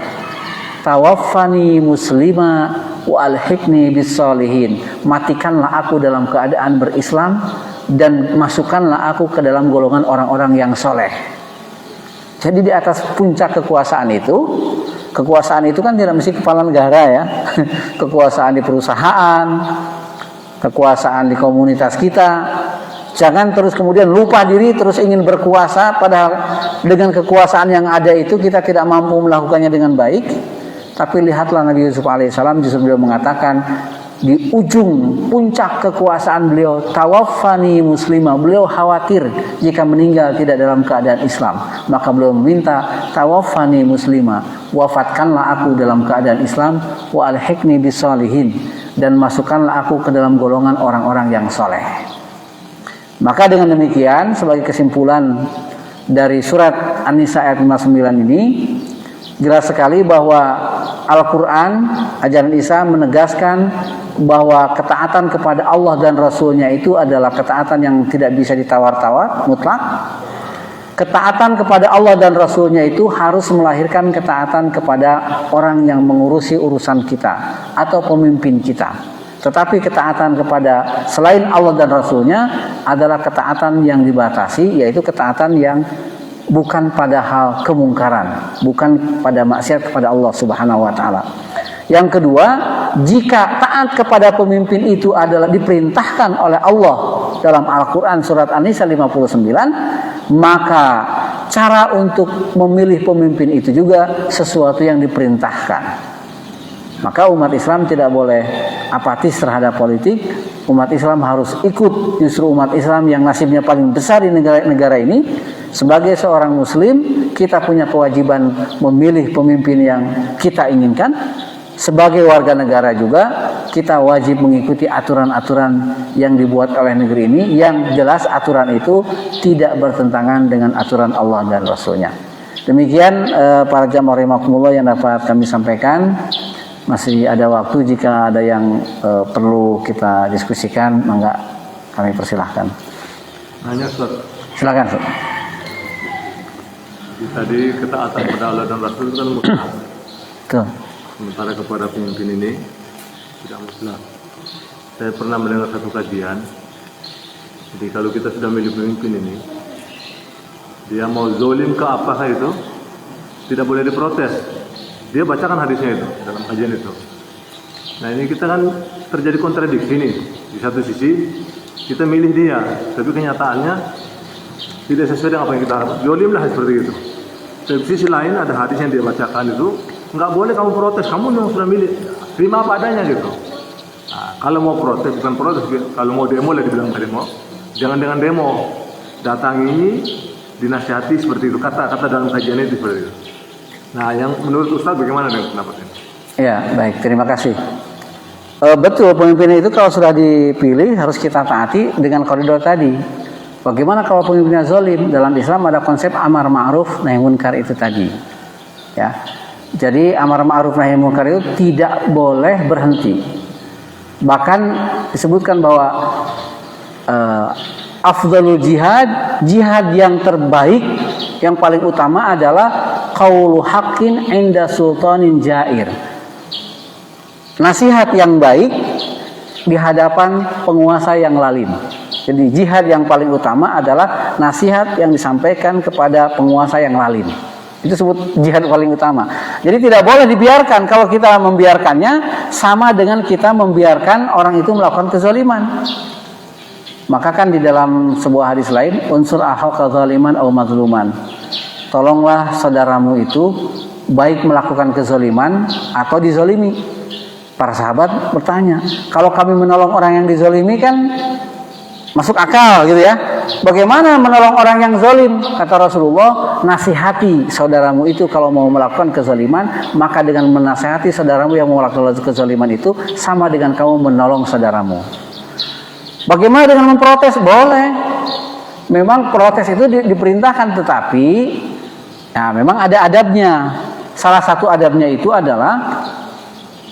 tawaffani muslima wa alhiqni bis solihin, matikanlah aku dalam keadaan berislam dan masukkanlah aku ke dalam golongan orang-orang yang soleh. Jadi di atas puncak kekuasaan itu kan tidak mesti kepala negara ya. Kekuasaan di perusahaan, kekuasaan di komunitas kita. Jangan terus kemudian lupa diri terus ingin berkuasa, padahal dengan kekuasaan yang ada itu kita tidak mampu melakukannya dengan baik. Tapi lihatlah Nabi Yusuf alaihissalam, justru beliau mengatakan di ujung puncak kekuasaan beliau, tawaffani muslimah, beliau khawatir jika meninggal tidak dalam keadaan Islam, maka beliau meminta tawaffani muslimah, wafatkanlah aku dalam keadaan Islam, wa alhiqni bisolihin, dan masukkanlah aku ke dalam golongan orang-orang yang soleh. Maka dengan demikian, sebagai kesimpulan dari surat An-Nisa ayat 59 ini, jelas sekali bahwa Al-Quran, ajaran Isa menegaskan bahwa ketaatan kepada Allah dan Rasulnya itu adalah ketaatan yang tidak bisa ditawar-tawar, mutlak. Ketaatan kepada Allah dan Rasulnya itu harus melahirkan ketaatan kepada orang yang mengurusi urusan kita atau pemimpin kita. Tetapi ketaatan kepada selain Allah dan Rasulnya adalah ketaatan yang dibatasi, yaitu ketaatan yang bukan pada hal kemungkaran, bukan pada maksiat kepada Allah Subhanahu wa taala. Yang kedua, jika taat kepada pemimpin itu adalah diperintahkan oleh Allah dalam Al-Qur'an surat An-Nisa 59, maka cara untuk memilih pemimpin itu juga sesuatu yang diperintahkan. Maka umat Islam tidak boleh apatis terhadap politik. Umat Islam harus ikut. Justru umat Islam yang nasibnya paling besar di negara ini, sebagai seorang muslim, kita punya kewajiban memilih pemimpin yang kita inginkan. Sebagai warga negara juga, kita wajib mengikuti aturan-aturan yang dibuat oleh negeri ini, yang jelas aturan itu tidak bertentangan dengan aturan Allah dan Rasulnya. Demikian para jamaah rahimakumullah yang dapat kami sampaikan. Masih ada waktu jika ada yang perlu kita diskusikan, mangga kami persilahkan. Nanya, Ustaz. Silakan, Ustaz. Tadi ketaatan pada Allah dan Rasul itu kan mutlak. Betul. Sementara kepada pemimpin ini tidak mutlak. Saya pernah mendengar satu kajian. Jadi kalau kita sudah milih pemimpin ini, dia mau zolim ke apakah itu, tidak boleh diprotes. Dia bacakan hadisnya itu dalam kajian itu. Nah ini kita kan terjadi kontradiksi nih. Di satu sisi kita milih dia, tapi kenyataannya tidak sesuai dengan apa yang kita harapkan. Zolim lah seperti itu. Di sisi lain ada hadis yang dia bacakan itu, nggak boleh kamu protes, kamu yang sudah milih, terima apa adanya gitu. Nah, kalau mau protes, bukan protes, kalau mau demo lah dibilang demo, jangan dengan demo, datangi, dinasihati seperti itu, kata-kata dalam kajian itu seperti itu. Nah, yang menurut Ustaz bagaimana dengan pendapat ini? Ya, baik, terima kasih. Betul, pemimpin itu kalau sudah dipilih harus kita taati dengan koridor tadi. Bagaimana kalau pemimpinnya zalim? Dalam Islam ada konsep amar ma'ruf nahi munkar itu tadi. Ya. Jadi amar ma'ruf nahi munkar itu tidak boleh berhenti. Bahkan disebutkan bahwa afdalul jihad, jihad yang terbaik, yang paling utama adalah qaulu haqqin inda sultanin jair. Nasihat yang baik di hadapan penguasa yang lalim. Jadi jihad yang paling utama adalah nasihat yang disampaikan kepada penguasa yang lalim. Itu sebut jihad paling utama. Jadi tidak boleh dibiarkan. Kalau kita membiarkannya sama dengan kita membiarkan orang itu melakukan kezaliman. Maka kan di dalam sebuah hadis lain, unsur akhaka zaliman au mazluman. Tolonglah saudaramu itu baik melakukan kezaliman atau dizalimi. Para sahabat bertanya, kalau kami menolong orang yang dizalimi kan masuk akal gitu ya. Bagaimana menolong orang yang zalim? Kata Rasulullah, nasihati saudaramu itu kalau mau melakukan kezaliman, maka dengan menasihati saudaramu yang mau melakukan kezaliman itu sama dengan kamu menolong saudaramu. Bagaimana dengan memprotes? Boleh. Memang protes itu diperintahkan, tetapi ya memang ada adabnya. Salah satu adabnya itu adalah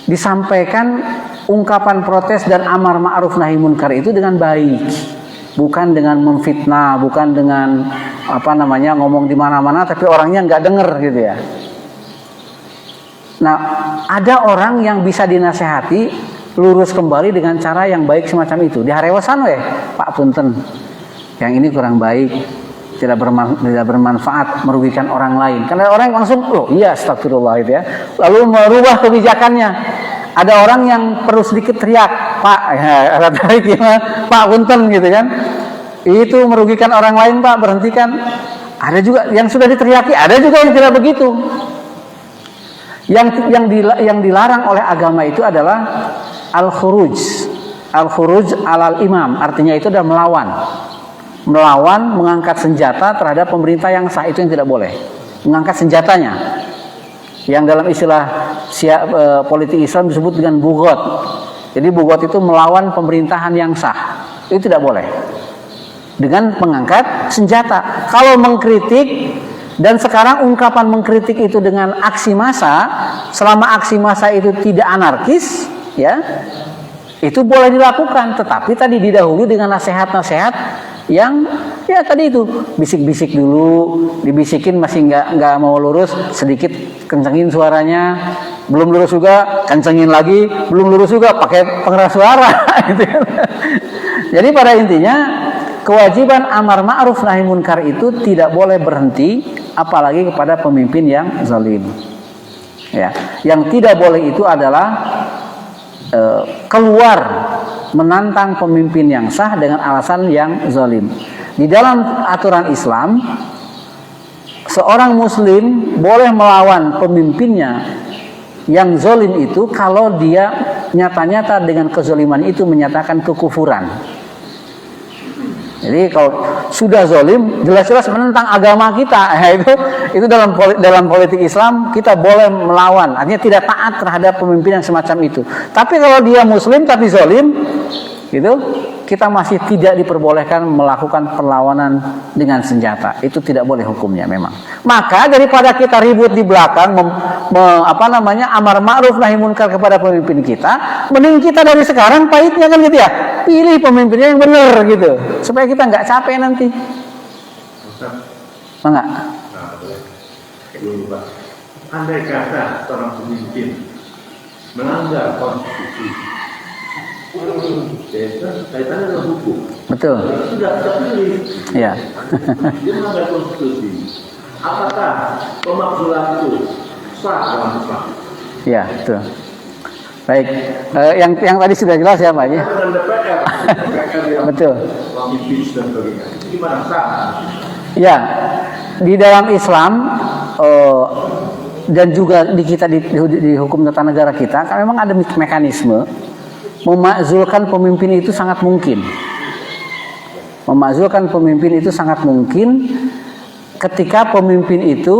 disampaikan ungkapan protes dan amar ma'ruf nahi munkar itu dengan baik. Bukan dengan memfitnah, bukan dengan ngomong di mana-mana tapi orangnya nggak denger gitu ya. Nah, ada orang yang bisa dinasehati lurus kembali dengan cara yang baik semacam itu. Diharewasan Pak punten. Yang ini kurang baik, tidak bermanfaat, merugikan orang lain. Karena orang langsung, iya astagfirullah gitu ya. Lalu merubah kebijakannya. Ada orang yang perlu sedikit teriak, Pak, Pak punten gitu kan. Itu merugikan orang lain, Pak, berhentikan. Ada juga yang sudah diteriaki, ada juga yang tidak begitu. Yang dilarang oleh agama itu adalah al-khuruj alal imam, artinya itu adalah melawan, mengangkat senjata terhadap pemerintah yang sah, itu yang tidak boleh. Mengangkat senjatanya. Yang dalam istilah politik Islam disebut dengan bugot. Jadi bugot itu melawan pemerintahan yang sah. Itu tidak boleh. Dengan mengangkat senjata. Kalau mengkritik, dan sekarang ungkapan mengkritik itu dengan aksi massa, selama aksi massa itu tidak anarkis, ya, itu boleh dilakukan. Tetapi tadi didahului dengan nasihat-nasihat yang ya tadi itu bisik-bisik dulu, dibisikin masih nggak mau lurus, sedikit kencengin suaranya, belum lurus juga kencengin lagi, belum lurus juga pakai pengeras suara. Jadi pada intinya kewajiban amar ma'ruf nahi munkar itu tidak boleh berhenti, apalagi kepada pemimpin yang zalim. Ya, yang tidak boleh itu adalah keluar menantang pemimpin yang sah dengan alasan yang zalim. Di dalam aturan Islam, seorang muslim boleh melawan pemimpinnya yang zalim itu kalau dia nyata-nyata dengan kezaliman itu menyatakan kekufuran. Jadi kalau sudah zalim, jelas-jelas menentang agama kita, itu dalam politik Islam kita boleh melawan, artinya tidak taat terhadap pemimpin yang semacam itu. Tapi kalau dia muslim tapi zalim, gitu, kita masih tidak diperbolehkan melakukan perlawanan dengan senjata. Itu tidak boleh hukumnya memang. Maka daripada kita ribut di belakang amar ma'ruf nahi munkar kepada pemimpin kita, mending kita dari sekarang pahitnya kan gitu ya. Pilih pemimpinnya yang benar gitu, supaya kita nggak capek nanti. Enggak? Andai kata seorang pemimpin melanggar konstitusi, kaitannya dengan hukum. Betul. Sudah terpilih. Ya. Dia melanggar konstitusi. Apakah pemakzulan itu sah dalam Islam? Ya, betul. Baik, yang tadi sudah jelas ya Pak ya. Dengan DPR yang betul. impeach dan sebagainya. Gimana sah? Ya, di dalam Islam dan juga di kita di hukum tata negara kita, kan memang ada mekanisme memakzulkan pemimpin itu sangat mungkin. Memakzulkan pemimpin itu sangat mungkin ketika pemimpin itu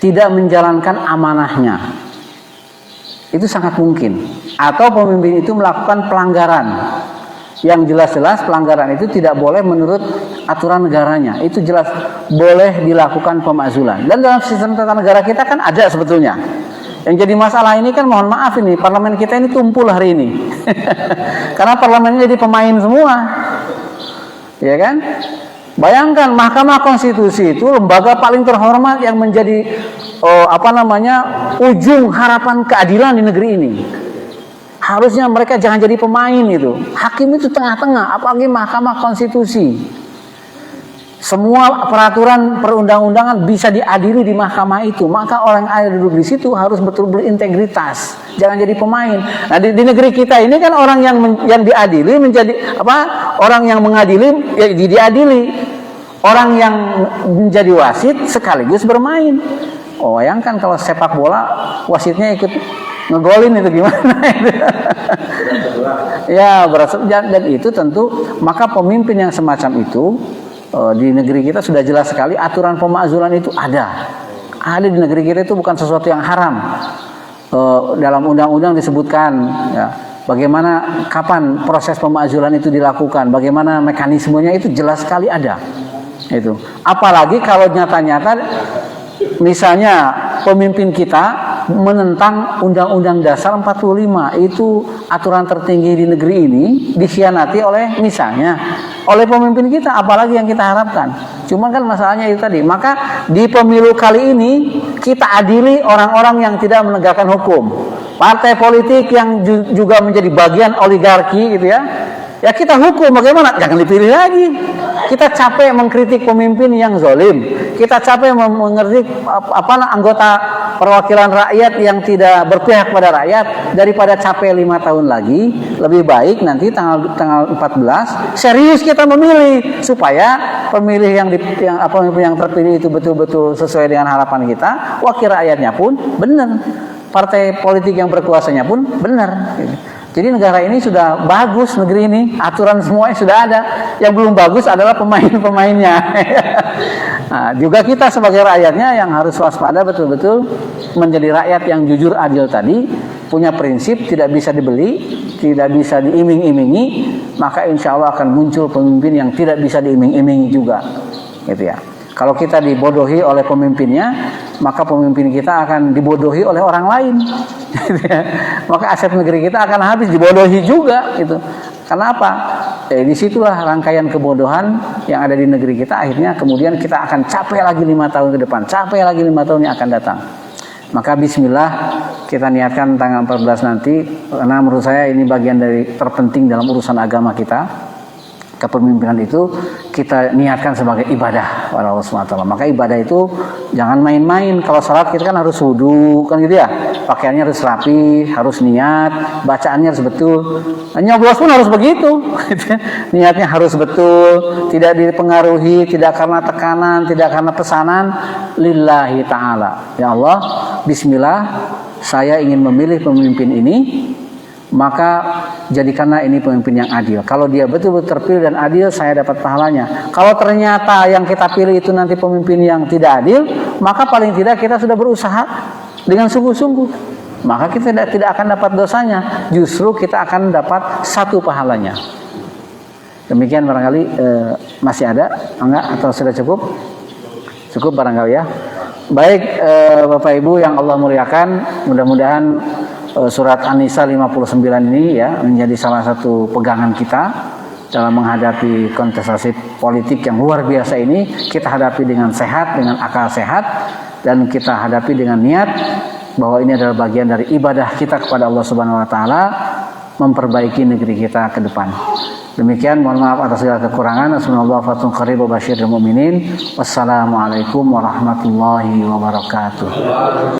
tidak menjalankan amanahnya. Itu sangat mungkin. Atau pemimpin itu melakukan pelanggaran. Yang jelas-jelas pelanggaran itu tidak boleh menurut aturan negaranya. Itu jelas boleh dilakukan pemakzulan. Dan dalam sistem tata negara kita kan ada sebetulnya. Yang jadi masalah ini kan mohon maaf ini, parlemen kita ini tumpul hari ini. Karena parlemennya jadi pemain semua. Ya kan? Bayangkan Mahkamah Konstitusi itu lembaga paling terhormat yang menjadi ujung harapan keadilan di negeri ini. Harusnya mereka jangan jadi pemain itu. Hakim itu tengah-tengah, apalagi Mahkamah Konstitusi. Semua peraturan perundang-undangan bisa diadili di mahkamah itu. Maka orang yang ada duduk di situ harus betul-betul berintegritas. Jangan jadi pemain. Nah di negeri kita ini kan orang yang diadili menjadi apa? Orang yang mengadili ya diadili. Orang yang menjadi wasit sekaligus bermain. Oh, bayangkan kalau sepak bola wasitnya ikut ngegolin itu gimana? Ya berasa dan itu tentu maka pemimpin yang semacam itu. Di negeri kita sudah jelas sekali aturan pemakzulan itu ada di negeri kita, itu bukan sesuatu yang haram. Dalam undang-undang disebutkan ya, bagaimana kapan proses pemakzulan itu dilakukan, bagaimana mekanismenya itu jelas sekali ada itu. Apalagi kalau nyata-nyata misalnya pemimpin kita menentang Undang-Undang Dasar 45, itu aturan tertinggi di negeri ini dikhianati oleh pemimpin kita, apalagi yang kita harapkan. Cuman kan masalahnya itu tadi. Maka di pemilu kali ini kita adili orang-orang yang tidak menegakkan hukum. Partai politik yang juga menjadi bagian oligarki gitu ya. Ya kita hukum, bagaimana? Jangan dipilih lagi. Kita capek mengkritik pemimpin yang zalim. Kita capek mengkritik anggota perwakilan rakyat yang tidak berpihak pada rakyat. Daripada capek 5 tahun lagi, lebih baik nanti tanggal 14 serius kita memilih supaya pemilih yang terpilih itu betul-betul sesuai dengan harapan kita. Wakil rakyatnya pun benar. Partai politik yang berkuasanya pun benar. Jadi negara ini sudah bagus, negeri ini aturan semuanya sudah ada. Yang belum bagus adalah pemain-pemainnya. Nah, juga kita sebagai rakyatnya yang harus waspada betul-betul menjadi rakyat yang jujur adil tadi, punya prinsip, tidak bisa dibeli, tidak bisa diiming-imingi, maka insya Allah akan muncul pemimpin yang tidak bisa diiming-imingi juga, gitu ya. Kalau kita dibodohi oleh pemimpinnya, maka pemimpin kita akan dibodohi oleh orang lain. Maka aset negeri kita akan habis dibodohi juga. Gitu. Karena apa? Disitulah rangkaian kebodohan yang ada di negeri kita. Akhirnya kemudian kita akan capek lagi 5 tahun ke depan. Capek lagi 5 tahun yang akan datang. Maka bismillah kita niatkan tanggal 14 nanti. Karena menurut saya ini bagian dari terpenting dalam urusan agama kita. Kepemimpinan itu kita niatkan sebagai ibadah kepada Allah SWT. Maka ibadah itu jangan main-main. Kalau salat kita kan harus wudu, kan gitu ya. Pakaiannya harus rapi, harus niat, bacaannya harus betul. Nyoblos pun harus begitu. Niatnya harus betul, tidak dipengaruhi, tidak karena tekanan, tidak karena pesanan. Lillahi ta'ala. Ya Allah, bismillah, saya ingin memilih pemimpin ini. Maka jadikanlah ini pemimpin yang adil. Kalau dia betul-betul terpilih dan adil, saya dapat pahalanya. Kalau ternyata yang kita pilih itu nanti pemimpin yang tidak adil, maka paling tidak kita sudah berusaha dengan sungguh-sungguh. Maka kita tidak akan dapat dosanya. Justru kita akan dapat 1 pahalanya. Demikian barangkali masih ada? Enggak? Atau sudah cukup? Cukup barangkali ya. Baik Bapak Ibu yang Allah muliakan, mudah-mudahan surat An-Nisa 59 ini ya menjadi salah satu pegangan kita dalam menghadapi kontestasi politik yang luar biasa ini. Kita hadapi dengan sehat, dengan akal sehat, dan kita hadapi dengan niat bahwa ini adalah bagian dari ibadah kita kepada Allah Subhanahu wa taala, memperbaiki negeri kita ke depan. Demikian, mohon maaf atas segala kekurangan. Wassalamualaikum warahmatullahi wabarakatuh.